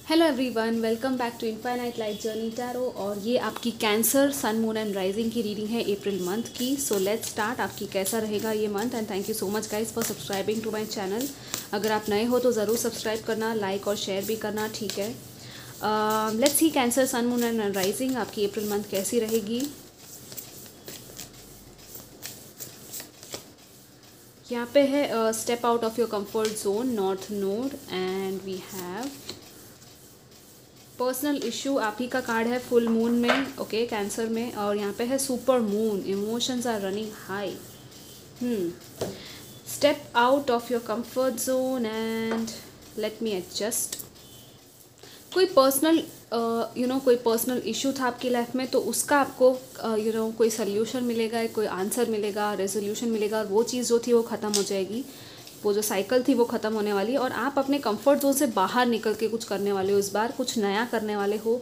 Hello everyone, welcome back to infinite light journey tarot. और ये आपकी cancer sun moon and rising की reading है अप्रैल मंथ की। So let's start. आपकी कैसा रहेगा ये month. And thank you so much guys for subscribing to my channel. अगर आप नए हो तो ज़रूर सब्सक्राइब करना, लाइक और शेयर भी करना, ठीक है। Let's see cancer sun moon and rising आपकी अप्रैल मंथ कैसी रहेगी। यहाँ पे है step out of your comfort zone, north node, and we have personal issue. आप ही का कार्ड है फुल मून में, ओके, कैंसर में। और यहाँ पे है super moon, emotions are running high. Step out of your comfort zone and let me adjust. कोई पर्सनल कोई पर्सनल इशू था आपकी लाइफ में, तो उसका आपको कोई सल्यूशन मिलेगा, कोई आंसर मिलेगा, रेजोल्यूशन मिलेगा, और वो चीज़ जो थी वो ख़त्म हो जाएगी। वो जो साइकिल थी वो ख़त्म होने वाली है और आप अपने कंफर्ट जोन से बाहर निकल के कुछ करने वाले हो। इस बार कुछ नया करने वाले हो,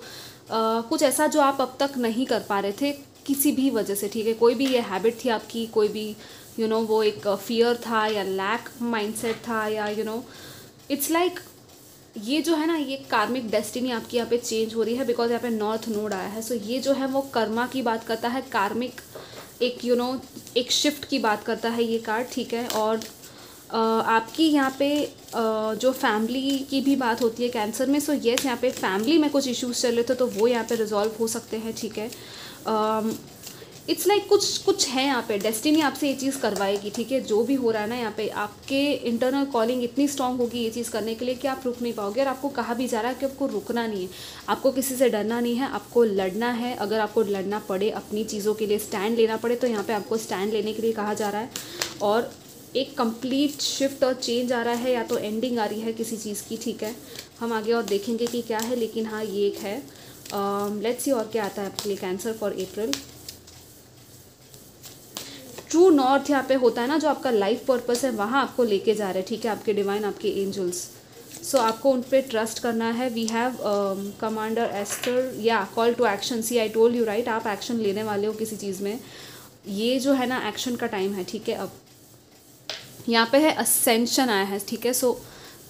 कुछ ऐसा जो आप अब तक नहीं कर पा रहे थे किसी भी वजह से, ठीक है। कोई भी ये हैबिट थी आपकी, कोई भी वो एक फियर था या लैक माइंडसेट था, या इट्स लाइक ये जो है ना, ये कार्मिक डेस्टिनी आपकी यहाँ पे चेंज हो रही है, बिकॉज यहाँ पे नॉर्थ नोड आया है। सो ये जो है वो कर्मा की बात करता है, कार्मिक एक एक शिफ्ट की बात करता है ये कार्ड, ठीक है। और आपकी यहाँ पे जो फैमिली की भी बात होती है कैंसर में। सो येस, यहाँ पे फैमिली में कुछ इश्यूज चल रहे थे तो वो यहाँ पे रिजॉल्व हो सकते हैं, ठीक है। इट्स लाइक कुछ है यहाँ पे, डेस्टिनी आपसे ये चीज़ करवाएगी, ठीक है। जो भी हो रहा है ना यहाँ पे, आपके इंटरनल कॉलिंग इतनी स्ट्रांग होगी ये चीज़ करने के लिए कि आप रुक नहीं पाओगे। और आपको कहा भी जा रहा है कि आपको रुकना नहीं है, आपको किसी से डरना नहीं है, आपको लड़ना है। अगर आपको लड़ना पड़े, अपनी चीज़ों के लिए स्टैंड लेना पड़े, तो यहाँ पे आपको स्टैंड लेने के लिए कहा जा रहा है। और एक कंप्लीट शिफ्ट और चेंज आ रहा है, या तो एंडिंग आ रही है किसी चीज़ की, ठीक है। हम आगे और देखेंगे कि क्या है, लेकिन हाँ ये एक है। लेट्स सी और क्या आता है आपके लिए cancer for April. True north यहाँ पे होता है ना, जो आपका लाइफ पर्पस है वहाँ आपको लेके जा रहे हैं, ठीक है, आपके डिवाइन, आपके एंजल्स। सो आपको उन पर ट्रस्ट करना है। वी हैव कमांडर एस्टर, या call to action. See I told you right, आप एक्शन लेने वाले हो किसी चीज़ में। ये जो है ना, एक्शन का टाइम है, ठीक है। अब यहाँ पे है असेंशन आया है, ठीक है। सो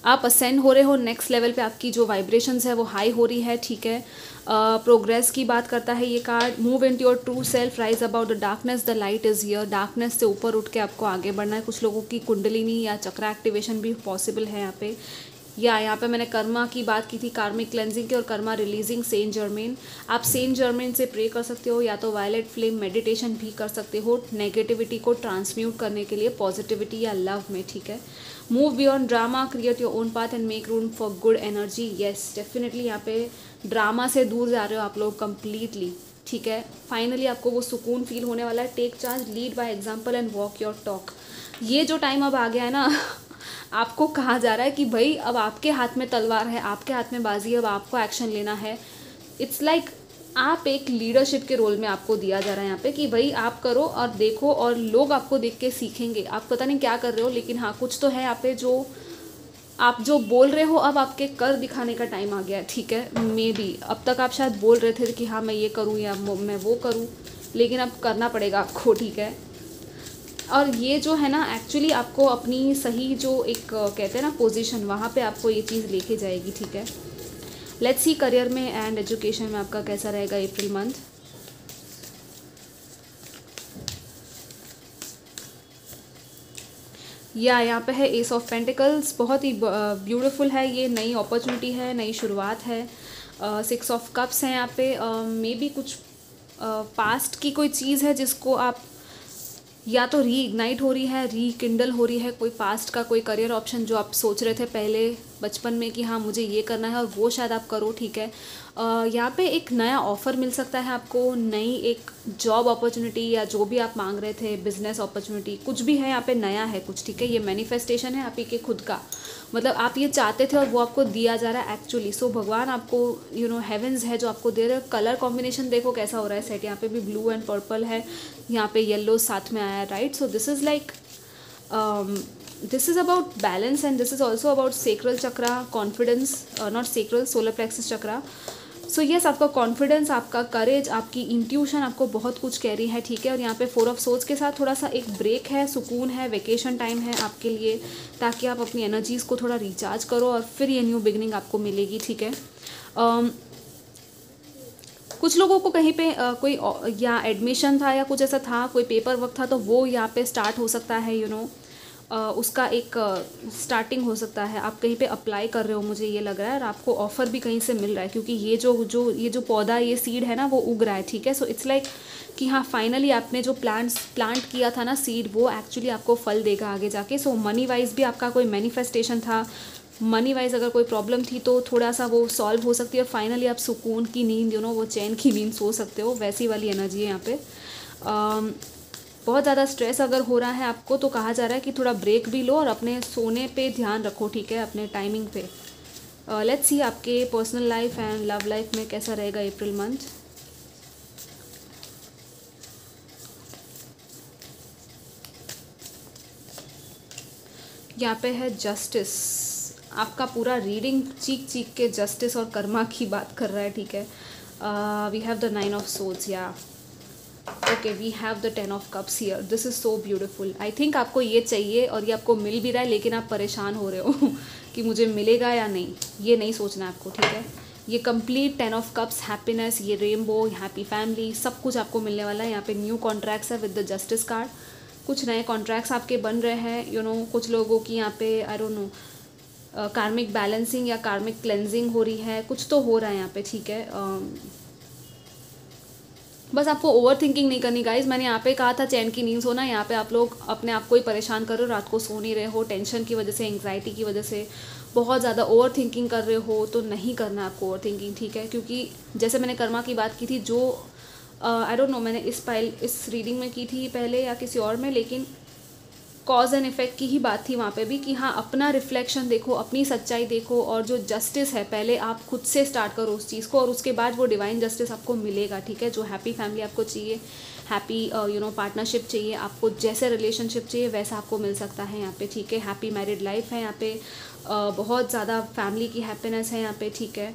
आप असेंड हो रहे हो नेक्स्ट लेवल पे, आपकी जो वाइब्रेशंस है वो हाई हो रही है, ठीक है। प्रोग्रेस की बात करता है ये card. Move into your true self, rise about the darkness, the light is here. Darkness से ऊपर उठ के आपको आगे बढ़ना है। कुछ लोगों की कुंडलिनी या चक्रा एक्टिवेशन भी पॉसिबल है यहाँ पे। या यहाँ पे मैंने कर्मा की बात की थी, कार्मिक क्लेंजिंग की, और कर्मा रिलीजिंग सेंट जर्मेन। आप सेंट जर्मेन से प्रे कर सकते हो, या तो वायलेट फ्लेम मेडिटेशन भी कर सकते हो, नेगेटिविटी को ट्रांसम्यूट करने के लिए पॉजिटिविटी या लव में, ठीक है। Move beyond drama, create your own path and make room for good energy. Yes, definitely यहाँ पे ड्रामा से दूर जा रहे हो आप लोग कम्प्लीटली, ठीक है। फाइनली आपको वो सुकून फील होने वाला है। Take charge, lead by example and walk your talk. ये जो टाइम अब आ गया है ना आपको कहा जा रहा है कि भाई अब आपके हाथ में तलवार है, आपके हाथ में बाजी है, अब आपको एक्शन लेना है। इट्स लाइक आप एक लीडरशिप के रोल में आपको दिया जा रहा है यहाँ पे कि भाई आप करो और देखो, और लोग आपको देख के सीखेंगे। आप पता नहीं क्या कर रहे हो, लेकिन हाँ कुछ तो है यहाँ पे, जो आप जो बोल रहे हो अब आपके कर दिखाने का टाइम आ गया है, ठीक है। मे बी अब तक आप शायद बोल रहे थे कि हाँ मैं ये करूँ या मैं वो करूँ, लेकिन अब करना पड़ेगा आपको, ठीक है। और ये जो है ना, एक्चुअली आपको अपनी सही जो एक कहते हैं ना पोजीशन, वहाँ पे आपको ये चीज़ लेके जाएगी, ठीक है। लेट्स सी करियर में एंड एजुकेशन में आपका कैसा रहेगा अप्रैल मंथ। या यहाँ पे है एस ऑफ पेंटिकल्स, बहुत ही ब्यूटीफुल है ये, नई अपॉर्चुनिटी है, नई शुरुआत है। सिक्स ऑफ कप्स है यहाँ पे। मे बी कुछ पास्ट की कोई चीज़ है जिसको आप या तो रीइग्नाइट हो रही है, रीकिंडल हो रही है। कोई पास्ट का कोई करियर ऑप्शन जो आप सोच रहे थे पहले बचपन में कि हाँ मुझे ये करना है, और वो शायद आप करो, ठीक है। यहाँ पे एक नया ऑफ़र मिल सकता है आपको, नई एक जॉब अपॉर्चुनिटी, या जो भी आप मांग रहे थे, बिजनेस अपॉर्चुनिटी, कुछ भी है यहाँ पे, नया है कुछ, ठीक है। ये मैनिफेस्टेशन है आप ही के खुद का, मतलब आप ये चाहते थे और वो आपको दिया जा रहा है एक्चुअली। सो भगवान आपको हेवेंस है जो आपको दे रहे हैं। कलर कॉम्बिनेशन देखो कैसा हो रहा है सेट, यहाँ पे भी ब्लू एंड पर्पल है, यहाँ पे येलो साथ में आया है, right. So this is like this is about balance, and this is also about sacral chakra, confidence, not sacral, solar plexus chakra, so yes, आपका कॉन्फिडेंस, आपका करेज, आपकी इंट्यूशन आपको बहुत कुछ कैरी है, ठीक है। और यहाँ पे 4 ऑफ सोर्ड्स के साथ थोड़ा सा एक ब्रेक है, सुकून है, वेकेशन टाइम है आपके लिए, ताकि आप अपनी एनर्जीज़ को थोड़ा रिचार्ज करो और फिर ये न्यू बिगनिंग आपको मिलेगी, ठीक है। कुछ लोगों को कहीं पे कोई या एडमिशन था या कुछ ऐसा था, कोई पेपर वर्क था, तो वो यहाँ पे स्टार्ट हो सकता है, उसका एक स्टार्टिंग हो सकता है। आप कहीं पे अप्लाई कर रहे हो, मुझे ये लग रहा है, और आपको ऑफ़र भी कहीं से मिल रहा है, क्योंकि ये जो पौधा, ये सीड है ना, वो उग रहा है, ठीक है। सो इट्स लाइक कि हाँ, फाइनली आपने जो प्लांट किया था ना, सीड, वो एक्चुअली आपको फल देगा आगे जाके। सो मनी वाइज भी आपका कोई मैनिफेस्टेशन था, मनी वाइज अगर कोई प्रॉब्लम थी तो थोड़ा सा वो सॉल्व हो सकती है, और फाइनली आप सुकून की नींद, वो चैन की नींद सो सकते हो, वैसी वाली एनर्जी है यहाँ पे। बहुत ज़्यादा स्ट्रेस अगर हो रहा है आपको, तो कहा जा रहा है कि थोड़ा ब्रेक भी लो और अपने सोने पे ध्यान रखो, ठीक है, अपने टाइमिंग पे। लेट्स सी आपके personal life and love life में कैसा रहेगा अप्रैल मंथ। यहाँ पे है जस्टिस। आपका पूरा रीडिंग चीख चीख के जस्टिस और कर्मा की बात कर रहा है, ठीक है। We have the 9 of swords, या okay, we have the 10 of cups here. This is so beautiful. I think आपको ये चाहिए और ये आपको मिल भी रहा है, लेकिन आप परेशान हो रहे हो कि मुझे मिलेगा या नहीं। ये नहीं सोचना आपको, ठीक है। ये कंप्लीट 10 ऑफ कप्स, हैप्पीनेस, ये रेनबो, हैप्पी फैमिली, सब कुछ आपको मिलने वाला है। यहाँ पे न्यू कॉन्ट्रैक्ट्स है विद द जस्टिस कार्ड। कुछ नए कॉन्ट्रैक्ट्स आपके बन रहे हैं, कुछ लोगों की यहाँ पे आई डोंट नो कार्मिक बैलेंसिंग या कार्मिक क्लेंजिंग हो रही है, कुछ तो हो रहा है यहाँ पे, ठीक है। बस आपको ओवर थिंकिंग नहीं करनी गाइज। मैंने यहाँ पे कहा था चैन की नींद सोना, यहाँ पे आप लोग अपने आप को ही परेशान कर रहे हो, रात को सो नहीं रहे हो, टेंशन की वजह से, एंग्जाइटी की वजह से बहुत ज़्यादा ओवर थिंकिंग कर रहे हो। तो नहीं करना आपको ओवर थिंकिंग, ठीक है, क्योंकि जैसे मैंने कर्मा की बात की थी, जो आई डोंट नो मैंने इस रीडिंग में की थी पहले या किसी और में, लेकिन कॉज एंड इफेक्ट की ही बात थी वहाँ पे भी, कि हाँ, अपना रिफ्लेक्शन देखो, अपनी सच्चाई देखो, और जो जस्टिस है पहले आप खुद से स्टार्ट करो उस चीज़ को, और उसके बाद वो डिवाइन जस्टिस आपको मिलेगा, ठीक है। जो हैप्पी फैमिली आपको चाहिए, हैप्पी पार्टनरशिप चाहिए आपको, जैसे रिलेशनशिप चाहिए वैसा आपको मिल सकता है यहाँ पे, ठीक है। हैप्पी मैरिड लाइफ है यहाँ पे, बहुत ज़्यादा फैमिली की हैप्पीनेस है यहाँ पे, ठीक है।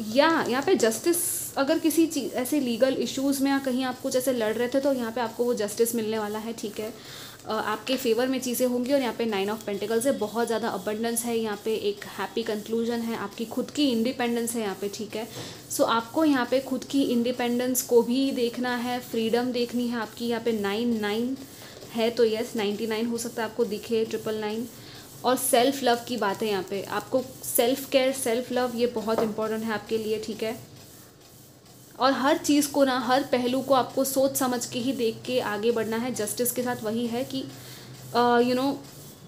यहाँ पे जस्टिस, अगर किसी चीज़ ऐसे लीगल इश्यूज़ में या कहीं आप कुछ ऐसे लड़ रहे थे, तो यहाँ पे आपको वो जस्टिस मिलने वाला है, ठीक है। आपके फेवर में चीज़ें होंगी। और यहाँ पे 9 ऑफ पेंटिकल्स है, बहुत ज़्यादा अबंडेंस है यहाँ पे, एक हैप्पी कंक्लूजन है, आपकी खुद की इंडिपेंडेंस है यहाँ पे, ठीक है। सो आपको यहाँ पे खुद की इंडिपेंडेंस को भी देखना है, फ्रीडम देखनी है आपकी। यहाँ पे 9 है, तो यस 99 हो सकता है आपको दिखे, 999। और सेल्फ लव की बात है यहाँ पे, आपको सेल्फ केयर, सेल्फ लव, ये बहुत इंपॉर्टेंट है आपके लिए, ठीक है। और हर चीज़ को ना, हर पहलू को आपको सोच समझ के ही देख के आगे बढ़ना है। जस्टिस के साथ वही है कि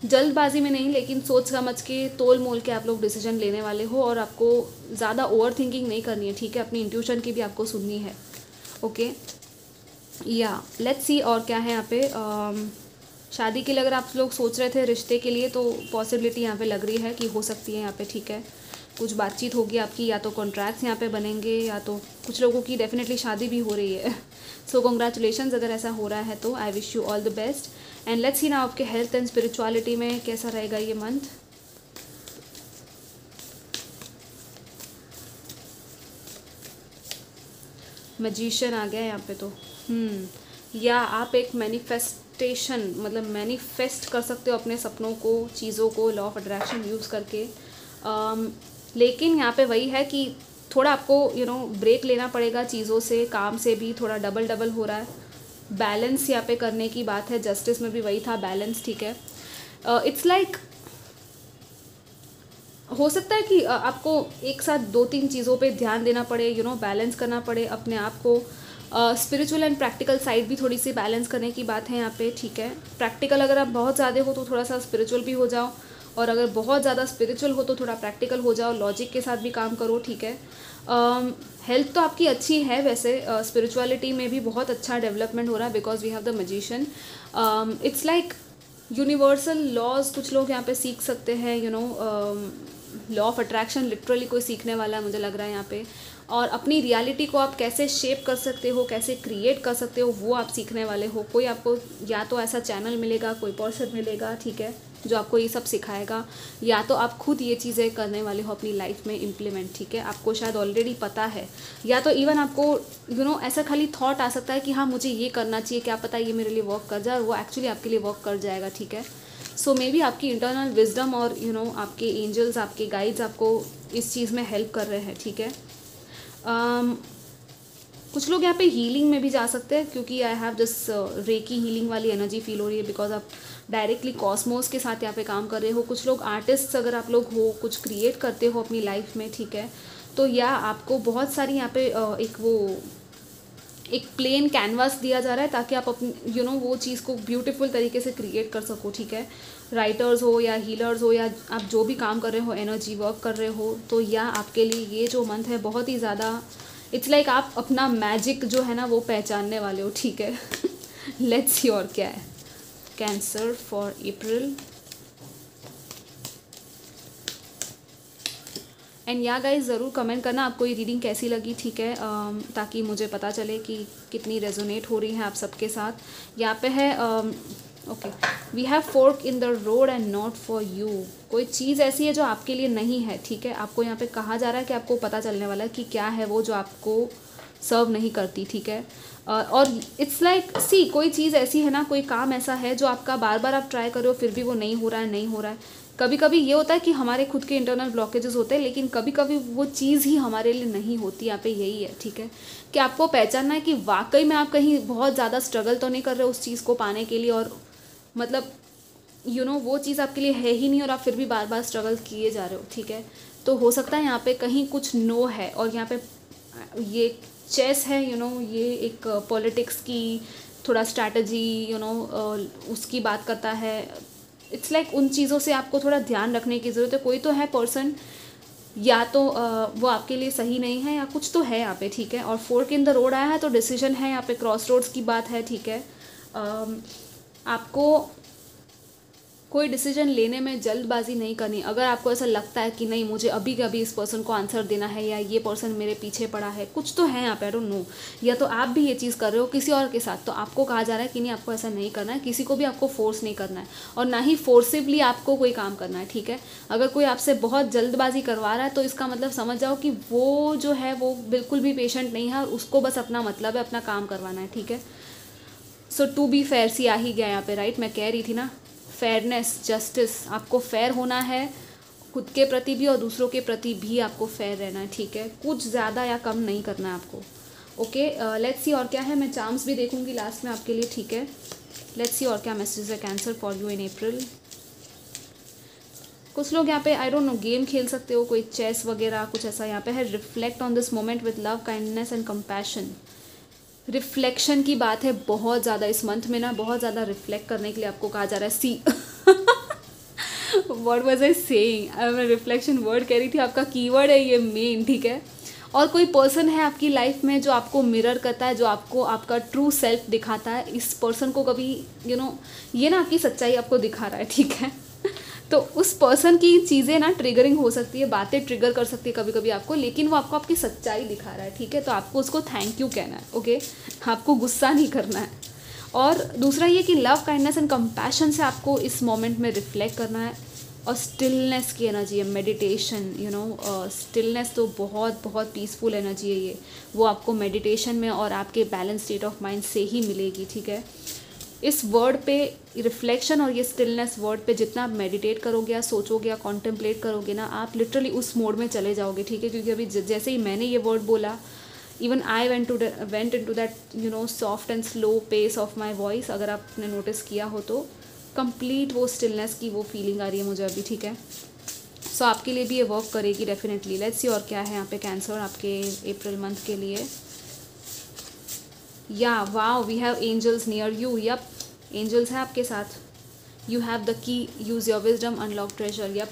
जल्दबाजी में नहीं, लेकिन सोच समझ के, तोल मोल के आप लोग डिसीजन लेने वाले हो, और आपको ज़्यादा ओवर थिंकिंग नहीं करनी है, ठीक है। अपनी इंट्यूशन की भी आपको सुननी है, ओके। या लेट्स सी और क्या है यहाँ पे। शादी के लिए अगर आप लोग सोच रहे थे रिश्ते के लिए, तो पॉसिबिलिटी यहाँ पे लग रही है कि हो सकती है यहाँ पे, ठीक है। कुछ बातचीत होगी आपकी, या तो कॉन्ट्रैक्ट्स यहाँ पे बनेंगे, या तो कुछ लोगों की डेफिनेटली शादी भी हो रही है। सो कॉन्ग्रेचुलेशंस अगर ऐसा हो रहा है तो। I wish you all the best. And let's see ना आपके हेल्थ एंड स्पिरिचुअलिटी में कैसा रहेगा ये मंथ। मैजिशियन आ गया यहाँ पे तो। या आप एक मैनिफेस्टेशन, मतलब मैनिफेस्ट कर सकते हो अपने सपनों को, चीज़ों को, लॉ ऑफ अट्रैक्शन यूज़ करके। लेकिन यहाँ पे वही है कि थोड़ा आपको ब्रेक लेना पड़ेगा चीज़ों से, काम से भी थोड़ा डबल हो रहा है। बैलेंस यहाँ पे करने की बात है, जस्टिस में भी वही था, बैलेंस, ठीक है। इट्स लाइक हो सकता है कि आपको एक साथ 2-3 चीज़ों पे ध्यान देना पड़े, बैलेंस करना पड़े अपने आप को। स्पिरिचुअल एंड प्रैक्टिकल साइड भी थोड़ी सी बैलेंस करने की बात है यहाँ पे, ठीक है। प्रैक्टिकल अगर आप बहुत ज़्यादा हो तो थोड़ा सा स्पिरिचुअल भी हो जाओ, और अगर बहुत ज़्यादा स्पिरिचुअल हो तो थोड़ा प्रैक्टिकल हो जाओ, लॉजिक के साथ भी काम करो, ठीक है। हेल्थ तो आपकी अच्छी है वैसे, स्पिरिचुअलिटी में भी बहुत अच्छा डेवलपमेंट हो रहा है, because we have the magician. It's like universal laws कुछ लोग यहाँ पे सीख सकते हैं, लॉ ऑफ अट्रैक्शन लिटरली कोई सीखने वाला है मुझे लग रहा है यहाँ पे। और अपनी रियलिटी को आप कैसे शेप कर सकते हो, कैसे क्रिएट कर सकते हो, वो आप सीखने वाले हो। कोई आपको या तो ऐसा चैनल मिलेगा, कोई पर्सन मिलेगा, ठीक है। जो आपको ये सब सिखाएगा, या तो आप खुद ये चीज़ें करने वाले हो अपनी लाइफ में इम्प्लीमेंट, ठीक है। आपको शायद ऑलरेडी पता है, या तो इवन आपको ऐसा खाली थॉट आ सकता है कि हाँ मुझे ये करना चाहिए, क्या पता ये मेरे लिए वर्क कर जाए, और वो एक्चुअली आपके लिए वर्क कर जाएगा, ठीक है। सो मे बी आपकी इंटरनल विजडम और आपके एंजल्स, आपके गाइड्स आपको इस चीज़ में हेल्प कर रहे हैं, ठीक है। कुछ लोग यहाँ पे हीलिंग में भी जा सकते हैं, क्योंकि I have this recce healing वाली एनर्जी फील हो रही है, बिकॉज आप डायरेक्टली कॉस्मोस के साथ यहाँ पे काम कर रहे हो। कुछ लोग आर्टिस्ट अगर आप लोग हो, कुछ क्रिएट करते हो अपनी लाइफ में, ठीक है, तो या आपको बहुत सारी यहाँ पे एक प्लेन कैनवास दिया जा रहा है ताकि आप अपनी वो चीज़ को ब्यूटीफुल तरीके से क्रिएट कर सको, ठीक है। राइटर्स हो या हीलर्स हो, या आप जो भी काम कर रहे हो, एनर्जी वर्क कर रहे हो, तो या आपके लिए ये जो मंथ है बहुत ही ज़्यादा इट्स लाइक आप अपना मैजिक जो है ना वो पहचानने वाले हो, ठीक है। लेट्स सी और क्या है कैंसर फॉर अप्रैल। एंड या गाइस ज़रूर कमेंट करना आपको ये रीडिंग कैसी लगी, ठीक है, ताकि मुझे पता चले कि कितनी रेजोनेट हो रही है आप सबके साथ। यहाँ पे है okay, we have fork in the road and not for you. कोई चीज़ ऐसी है जो आपके लिए नहीं है, ठीक है। आपको यहाँ पे कहा जा रहा है कि आपको पता चलने वाला है कि क्या है वो जो आपको सर्व नहीं करती, ठीक है। और इट्स लाइक सी कोई चीज़ ऐसी है ना, कोई काम ऐसा है जो आपका बार बार आप ट्राई कर रहे हो फिर भी वो नहीं हो रहा है, नहीं हो रहा है। कभी कभी ये होता है कि हमारे खुद के इंटरनल ब्लॉकेजेस होते हैं, लेकिन कभी कभी वो चीज़ ही हमारे लिए नहीं होती। यहाँ पे यही है, ठीक है, कि आपको पहचानना है कि वाकई में आप कहीं बहुत ज़्यादा स्ट्रगल तो नहीं कर रहे हो उस चीज़ को पाने के लिए, और मतलब वो चीज़ आपके लिए है ही नहीं और आप फिर भी बार बार स्ट्रगल किए जा रहे हो, ठीक है। तो हो सकता है यहाँ पे कहीं कुछ नो है, और यहाँ पे ये चेस है, ये एक पॉलिटिक्स की थोड़ा स्ट्रैटेजी उसकी बात करता है। इट्स लाइक उन चीज़ों से आपको थोड़ा ध्यान रखने की ज़रूरत है। कोई तो है पर्सन, या तो वो आपके लिए सही नहीं है, या कुछ तो है यहाँ पे, ठीक है। और फोर्क इन द रोड आया है तो डिसीजन है, यहाँ पे क्रॉस रोड्स की बात है, ठीक है। आपको कोई डिसीजन लेने में जल्दबाजी नहीं करनी। अगर आपको ऐसा लगता है कि नहीं मुझे अभी के अभी इस पर्सन को आंसर देना है, या ये पर्सन मेरे पीछे पड़ा है, कुछ तो है यहाँ पे, आई डोंट नो, या तो आप भी ये चीज़ कर रहे हो किसी और के साथ, तो आपको कहा जा रहा है कि नहीं आपको ऐसा नहीं करना है, किसी को भी आपको फोर्स नहीं करना है, और ना ही फोर्सिवली आपको कोई काम करना है, ठीक है। अगर कोई आपसे बहुत जल्दबाजी करवा रहा है तो इसका मतलब समझ जाओ कि वो जो है वो बिल्कुल भी पेशेंट नहीं है, और उसको बस अपना मतलब है, अपना काम करवाना है, ठीक है। सो टू बी फेयर सी आ ही गया यहाँ पे, राइट। मैं कह रही थी ना, फेयरनेस, जस्टिस, आपको फेयर होना है खुद के प्रति भी और दूसरों के प्रति भी आपको फेयर रहना है, ठीक है। कुछ ज़्यादा या कम नहीं करना है आपको। ओके, लेट्स सी और क्या है। मैं चार्म्स भी देखूंगी लास्ट में आपके लिए, ठीक है। लेट्स सी और क्या मैसेज है कैंसर फॉर यू इन अप्रैल। कुछ लोग यहाँ पे आई डोंट नो गेम खेल सकते हो, कोई चेस वगैरह कुछ ऐसा यहाँ पे है। Reflect on this moment with love, kindness and compassion. Reflection की बात है बहुत ज़्यादा इस मंथ में ना, बहुत ज़्यादा रिफ्लेक्ट करने के लिए आपको कहा जा रहा है। See what was I saying, मैं रिफ्लेक्शन वर्ड कह रही थी, आपका कीवर्ड है ये मेन, ठीक है। और कोई पर्सन है आपकी लाइफ में जो आपको मिरर करता है, जो आपको आपका ट्रू सेल्फ दिखाता है। इस पर्सन को कभी ये ना आपकी सच्चाई आपको दिखा रहा है, ठीक है। तो उस पर्सन की चीज़ें ना ट्रिगरिंग हो सकती है, बातें ट्रिगर कर सकती है कभी कभी आपको, लेकिन वो आपको आपकी सच्चाई दिखा रहा है, ठीक है। तो आपको उसको थैंक यू कहना है, ओके, आपको गुस्सा नहीं करना है। और दूसरा ये कि लव, काइंडनेस एंड कंपैशन से आपको इस मोमेंट में रिफ्लेक्ट करना है। और स्टिलनेस की एनर्जी है, मेडिटेशन, स्टिलनेस तो बहुत बहुत पीसफुल एनर्जी है ये, वो आपको मेडिटेशन में और आपके बैलेंस स्टेट ऑफ माइंड से ही मिलेगी, ठीक है। इस वर्ड पे रिफ्लेक्शन और ये स्टिलनेस वर्ड पे जितना आप मेडिटेट करोगे या सोचोगे या कॉन्टेम्पलेट करोगे ना, आप लिटरली उस मोड में चले जाओगे, ठीक है। क्योंकि अभी जैसे ही मैंने ये वर्ड बोला, even I went into that soft and slow pace of my voice. अगर आपने नोटिस किया हो तो कंप्लीट वो स्टिलनेस की वो फीलिंग आ रही है मुझे अभी, ठीक है। सो आपके लिए भी ये वर्क करेगी डेफिनेटली। लेट्स सी और क्या है यहाँ पे कैंसर आपके अप्रैल मंथ के लिए। या wow, we have angels near you. Yep, angels हैं आपके साथ। You have the key, use your wisdom, unlock treasure. Yep,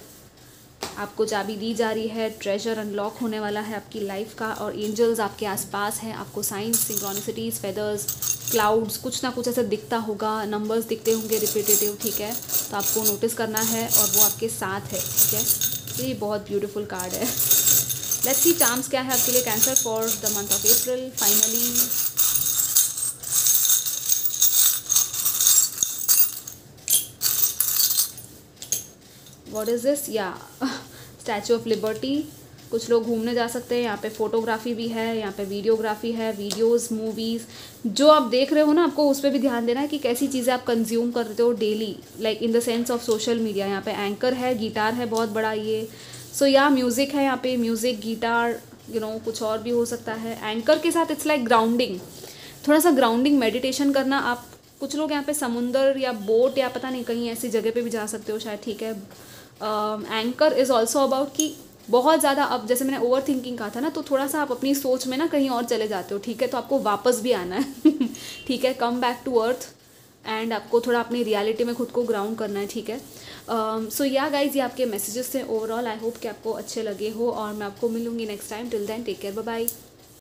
आपको चाबी दी जा रही है, ट्रेजर अनलॉक होने वाला है आपकी लाइफ का, और एंजल्स आपके आसपास हैं। आपको साइंस, सिंक्रोनिसिटीज़, फेदर्स, क्लाउड्स, कुछ ना कुछ ऐसा दिखता होगा, नंबर्स दिखते होंगे रिपीटेटिव, ठीक है। तो आपको नोटिस करना है और वो आपके साथ है, ठीक है। ये बहुत ब्यूटीफुल कार्ड है। लेट्स सी चार्म्स क्या है आपके लिए cancer for the month of April. Finally what is this, या स्टैचू ऑफ लिबर्टी। कुछ लोग घूमने जा सकते हैं, यहाँ पे फोटोग्राफी भी है, यहाँ पे वीडियोग्राफी है, वीडियोस, मूवीज़ जो आप देख रहे हो ना, आपको उस पर भी ध्यान देना है कि कैसी चीज़ें आप कंज्यूम करते हो daily, like in the sense of social media. यहाँ पे एंकर है, गिटार है बहुत बड़ा ये, सो या म्यूज़िक है यहाँ पे, म्यूज़िक, गिटार, कुछ और भी हो सकता है। एंकर के साथ इट्स लाइक ग्राउंडिंग, थोड़ा सा ग्राउंडिंग मेडिटेशन करना। आप कुछ लोग यहाँ पे समुंदर या बोट या पता नहीं कहीं ऐसी जगह पे भी जा सकते हो शायद, ठीक है। एंकर इज़ ऑल्सो अबाउट कि बहुत ज़्यादा, अब जैसे मैंने ओवर थिंकिंग कहा था ना, तो थोड़ा सा आप अपनी सोच में ना कहीं और चले जाते हो, ठीक है, तो आपको वापस भी आना है ठीक है, come back to earth, and आपको थोड़ा अपनी रियलिटी में खुद को ग्राउंड करना है, ठीक है। सो या गाइज, ये आपके मैसेजेस थे ओवरऑल। आई होप कि आपको अच्छे लगे हो, और मैं आपको मिलूंगी next time. Till then take care, bye bye.